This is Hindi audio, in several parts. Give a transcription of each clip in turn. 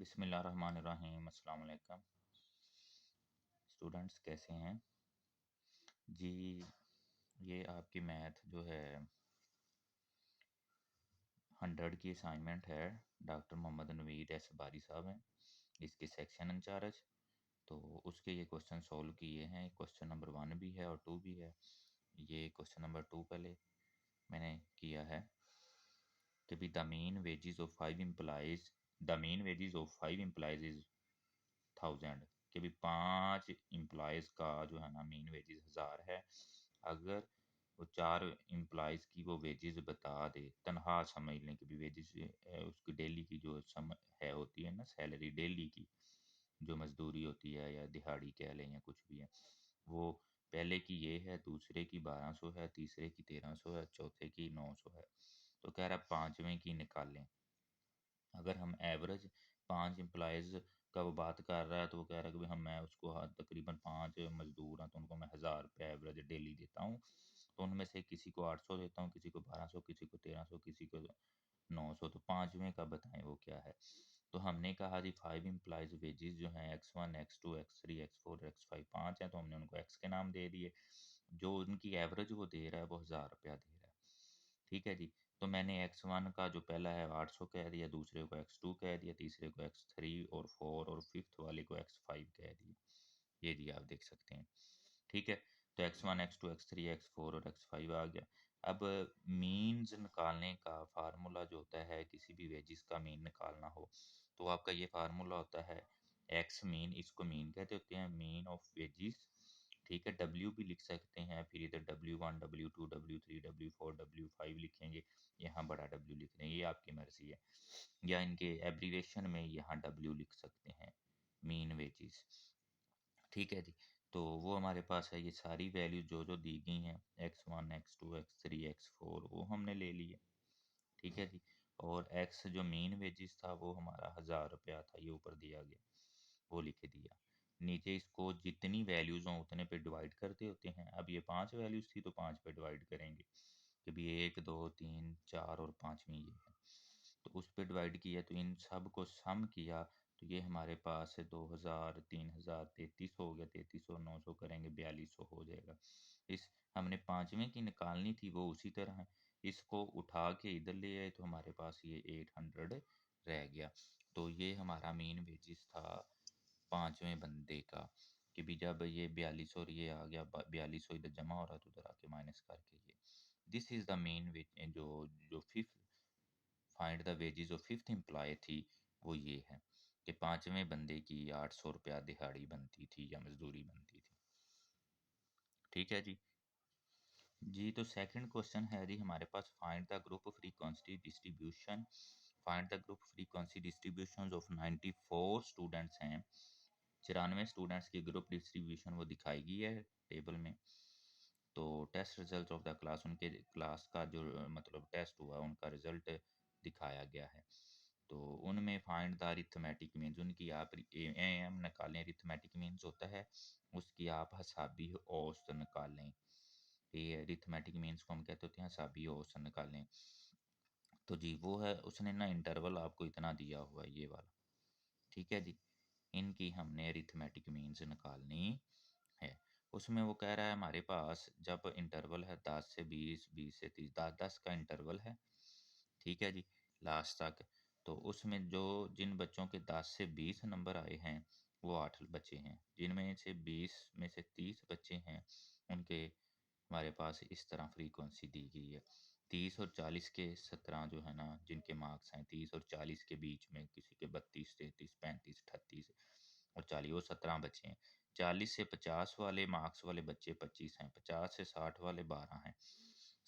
बिस्मिल्लाहिर्रहमानिर्रहीम। अस्सलाम वालेकुम स्टूडेंट्स, कैसे हैं जी। ये आपकी मैथ जो है 100 की असाइनमेंट है। डॉक्टर मोहम्मद नवीद एस बारी साहब हैं इसके सेक्शन इंचार्ज। तो उसके ये क्वेश्चन सॉल्व किए हैं। क्वेश्चन नंबर 1 भी है और 2 भी है। ये क्वेश्चन नंबर 2 पहले मैंने किया है कि भी the mean wages of 5 employees is 1000 कि भी 5 एम्प्लॉयज़ का जो है ना मीन वेजेस 1000 है। अगर वो 4 एम्प्लॉयज़ की वो वेजेस बता दे, तनख्वाह समझ लें कि भी वेजेस उसकी डेली की जो सम है होती है ना, सैलरी डेली की जो मजदूरी होती है या दिहाड़ी कह लें या कुछ भी है, वो पहले की ये है, दूसरे की 1200 है, तीसरे की 1300 है, चौथे की 900 है। तो कह रहा है पाँचवें की निकालें। अगर हम एवरेज 5 एम्प्लॉइज़ का वो बात कर रहा है तो वो कह रहा है कि भाई मैं उसको तकरीबन 5 मज़दूर हैं तो उनको मैं 1000 रुपये एवरेज डेली देता हूँ। तो उनमें से किसी को 800 देता हूँ, किसी को 1200, किसी को 1300, किसी को 900। तो पाँचवें का बताएं वो क्या है। तो हमने कहा जी 5 एम्प्लॉइज़ वेजेस जो हैं X1 X2 X3 X4 X5 5 हैं, तो हमने उनको X के नाम दे दिए। जो उनकी एवरेज वो दे रहा है वो 1000 रुपया दे रहा है। ठीक है जी। तो मैंने X1 का जो पहला है 800 कह दिया, दूसरे को X2 कह दिया, तीसरे को X3 और 4 और फिफ्थ वाले को X5 कह दिया। ये जी आप देख सकते हैं। ठीक है। तो X1 X2 X3 X4 और X5 आ गया। अब मीन्स निकालने का फार्मूला जो होता है, किसी भी वेजिस का मीन निकालना हो तो आपका ये फार्मूला होता है एक्स मीन। इसको मीन कहते होते हैं, मीन ऑफ वेजिस। ठीक है। डब्ल्यू भी लिख सकते हैं, फिर इधर W1 W2 W3 W4 W5 लिखेंगे, यहाँ बड़ा W लिख देंगे, ये आपकी मर्जी है। या इनके एब्रीवेशन में यहाँ W लिख सकते हैं, मीन वेजिस। ठीक है जी। तो वो हमारे पास है, ये सारी वैल्यू जो जो दी गई हैं X1 X2 X3 X4 वो हमने ले लिए। ठीक है जी। और X जो मीन वेजिस था वो हमारा 1000 रुपया था, ये ऊपर दिया गया, वो लिख दिया। नीचे इसको जितनी वैल्यूज़ हों उतने पे डिवाइड करते होते हैं। अब ये 5 वैल्यूज़ थी तो 5 पे डिवाइड करेंगे कि भी 1 2 3 4 और 5वीं ये है। तो उस पे डिवाइड किया तो इन सब को सम किया तो ये हमारे पास है 2000 3000 3300 हो गया। 3300 और 900 करेंगे 4200 हो जाएगा। इस हमने पाँचवें की निकालनी थी वो उसी तरह है। इसको उठा के इधर ले आए तो हमारे पास ये 800 रह गया। तो ये हमारा मीन वेजिस था पाँचवें बंदे का कि भी जब ये 4200 और ये आ गया 4200 इधर जमा हो रहा तो उधर आके माइनस करके ये this is the main wage. जो fifth find the wages of fifth employ थी वो ये है कि पाँचवें बंदे की 800 रुपया दिहाड़ी बनती थी या मजदूरी बनती थी। ठीक है जी। जी तो सेकंड क्वेश्चन है जी हमारे पास, find the group frequency distribution. Find the group frequency distribution of 94 students हैं। 94 स्टूडेंट्स की ग्रुप डिस्ट्रीब्यूशन वो दिखाई गई है टेबल में। तो test result of the class, उनके क्लास का जो मतलब टेस्ट हुआ उनका रिजल्ट दिखाया गया है। तो उनमें फाइंड द अरिथमेटिक मीन्स, उनकी आप एम निकालें। अरिथमेटिक मीन्स होता है उसकी आप हिसाबी औसत निकालें। ये अरिथमेटिक मीन्स को हम कहते होते हैं हिसाबी औसत निकालें। तो जी वो है, उसने ना इंटरवल आपको इतना दिया हुआ है ये वाला। ठीक है जी। इनकी हमने अरिथमेटिक मीन्स निकालनी है। उसमें वो कह रहा है हमारे पास जब इंटरवल है 10 से 20, 20 से 30, 10-10 का इंटरवल है। ठीक है जी, लास्ट तक। तो उसमें जो जिन बच्चों के 10 से 20 नंबर आए हैं वो 8 बच्चे हैं। जिनमें से 20 में से 30 बच्चे हैं उनके हमारे पास इस तरह फ्रीक्वेंसी दी गई है। 30 और 40 के 17 जो है ना जिनके मार्क्स हैं, 30 और 40 के बीच में किसी के 32 33 35 38 और 40, वो 17 बच्चे हैं। 40 से 50 वाले मार्क्स वाले बच्चे 25 हैं। 50 से 60 वाले 12 हैं।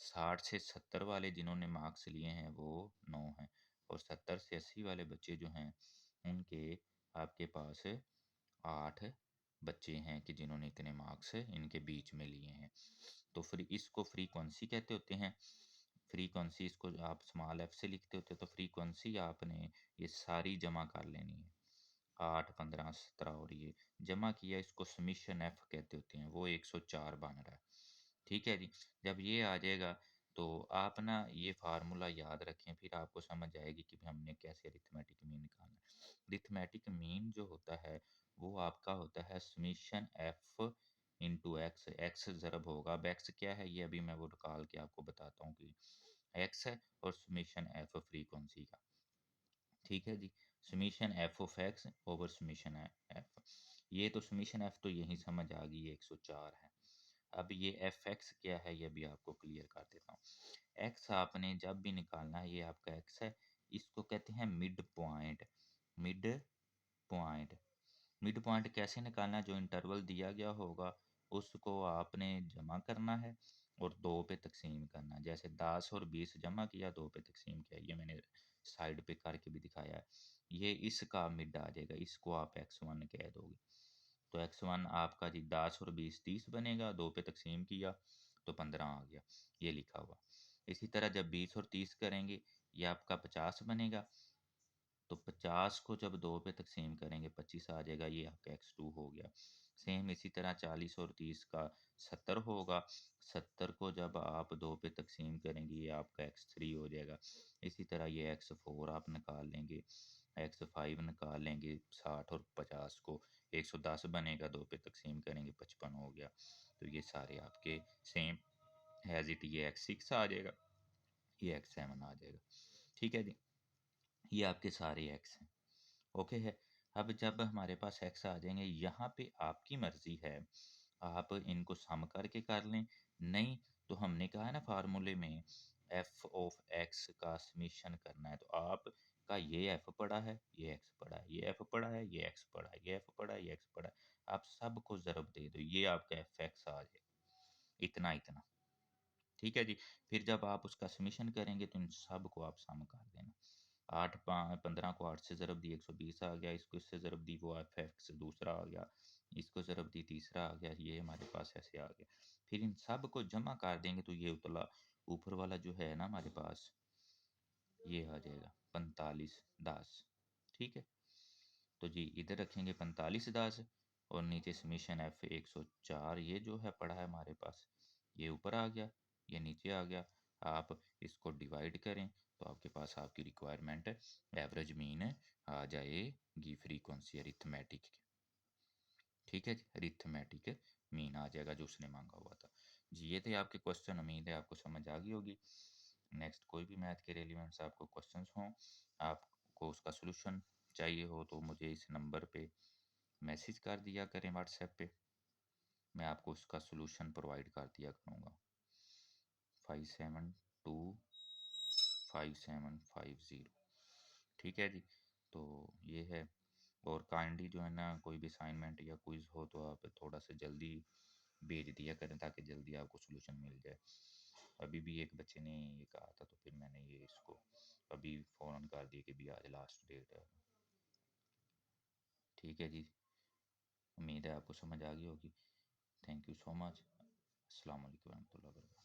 60 से 70 वाले जिन्होंने मार्क्स लिए हैं वो 9 हैं। और 70 से 80 वाले बच्चे जो हैं उनके आपके पास 8 बच्चे हैं कि जिन्होंने इतने मार्क्स इनके बीच में लिए हैं। तो इसको फ्रीक्वेंसी कहते होते हैं। फ्रीक्वेंसी इसको आप स्मॉल एफ से लिखते होते, तो फ्रीक्वेंसी आपने ये सारी जमा कर लेनी है। 8 15 17 और ये जमा किया, इसको समीशन एफ कहते होते हैं। वो 104 बन रहा है। ठीक है जी। जब ये आ जाएगा तो आप ना ये फार्मूला याद रखें, फिर आपको समझ आएगी कि हमने कैसे अरिथमेटिक मीन निकालना है। अरिथमेटिक मीन जो होता है वो आपका होता है summation F into X, X ज़रब होगा। अब एक्स क्या है ये अभी मैं वो निकाल के आपको बताता हूँ कि एक्स है और समीशन एफ फ्रीक्वेंसी का, ठीक है जी। Summation F of X over summation F, ये तो समीशन एफ तो यही समझ आ गई, 104 है। अब ये एफ एक्स क्या है ये भी आपको क्लियर कर देता हूँ। एक्स आपने जब भी निकालना है, ये आपका एक्स है, इसको कहते हैं mid point. Mid point, mid point कैसे निकालना है, जो इंटरवल दिया गया होगा उसको आपने जमा करना है और दो पे तकसीम करना है। जैसे 10 और 20 जमा किया, दो पे तकसीम किया, ये मैंने साइड पे करके भी दिखाया है। ये इसका मिड आ जाएगा, इसको आप x1 कह दोगे। तो x1 आपका जी 10 और 20 30 बनेगा, दो पे तकसीम किया तो 15 आ गया, ये लिखा हुआ। इसी तरह जब 20 और 30 करेंगे ये आपका 50 बनेगा, तो 50 को जब दो पे तकसीम करेंगे 25 आ जाएगा, ये आपका x2 हो गया। सेम इसी तरह 40 और 30 का 70 होगा, 70 को जब आप दो पे तकसीम करेंगे ये आपका x3 हो जाएगा। इसी तरह ये x4 आप निकाल लेंगे, x5 निकाल लेंगे, 60 और 50 को 110 बनेगा, दो पे तकसीम करेंगे 55 हो गया। तो ये सारे आपके सेम हैज़ इट, ये x6 आ जाएगा, ये x7 आ जाएगा, ठीक है जी। ये आपके सारे एक्स हैं, ओके है। अब जब हमारे पास एक्स आ जाएंगे, यहाँ पे आपकी मर्जी है, आप इनको सम करके कर लें, नहीं तो हमने कहा है ना फार्मूले में एफ ऑफ एक्स का समीशन करना है, तो आप का ये एफ पड़ा है, ये एक्स पड़ा है, ये एफ पड़ा है, ये एक्स पड़ा है, ये एफ पड़ा है, ये एक्स पड़ा है, आप सबको ज़रब दे दो, ये आपका एफ एक्स आ जाएगा, इतना इतना, ठीक है जी। फिर जब आप उसका समीशन करेंगे तो इन सब को आप सम कर देना। 8 15 को 8 से ज़रब दी 120 आ गया, इसको इससे ज़रब दी वो एफ एक्स दूसरा आ गया, इसको ज़रब दी तीसरा आ गया, ये हमारे पास ऐसे आ गया। फिर इन सब को जमा कर देंगे तो ये उतला ऊपर वाला जो है ना हमारे पास, ये आ जाएगा 45 10, ठीक है। तो जी इधर रखेंगे 45 10 और नीचे समीशन एफ 104, ये जो है पड़ा है हमारे पास, ये ऊपर आ गया, ये नीचे आ गया। आप इसको डिवाइड करें तो आपके पास आपकी रिक्वायरमेंट एवरेज मीन आ जाएगी फ्रीक्वेंसी अरिथमेटिक की, ठीक है जी। अरिथमेटिक मीन आ जाएगा जो उसने मांगा हुआ था जी। ये थे आपके क्वेश्चन, उम्मीद है आपको समझ आ गई होगी। नेक्स्ट कोई भी मैथ के रेलिवेंट्स आपको क्वेश्चंस हों, आपको उसका सोल्यूशन चाहिए हो तो मुझे इस नंबर पे मैसेज कर दिया करें व्हाट्सएप पे, मैं आपको उसका सोल्यूशन प्रोवाइड कर दिया करूँगा। 57257550, ठीक है जी। तो ये है, और काइंडली जो है ना कोई भी असाइनमेंट या क्विज हो तो आप थोड़ा सा जल्दी भेज दिया करें ताकि जल्दी आपको सोल्यूशन मिल जाए। अभी भी एक बच्चे ने ये कहा था तो फिर मैंने ये इसको अभी फ़ौरन कर दिया कि भी आज लास्ट डेट है, ठीक है जी। उम्मीद है आपको समझ आ गई होगी। Thank you so much. अस्सलाम वालेकुम रहमतुल्लाहि व बरकातहू।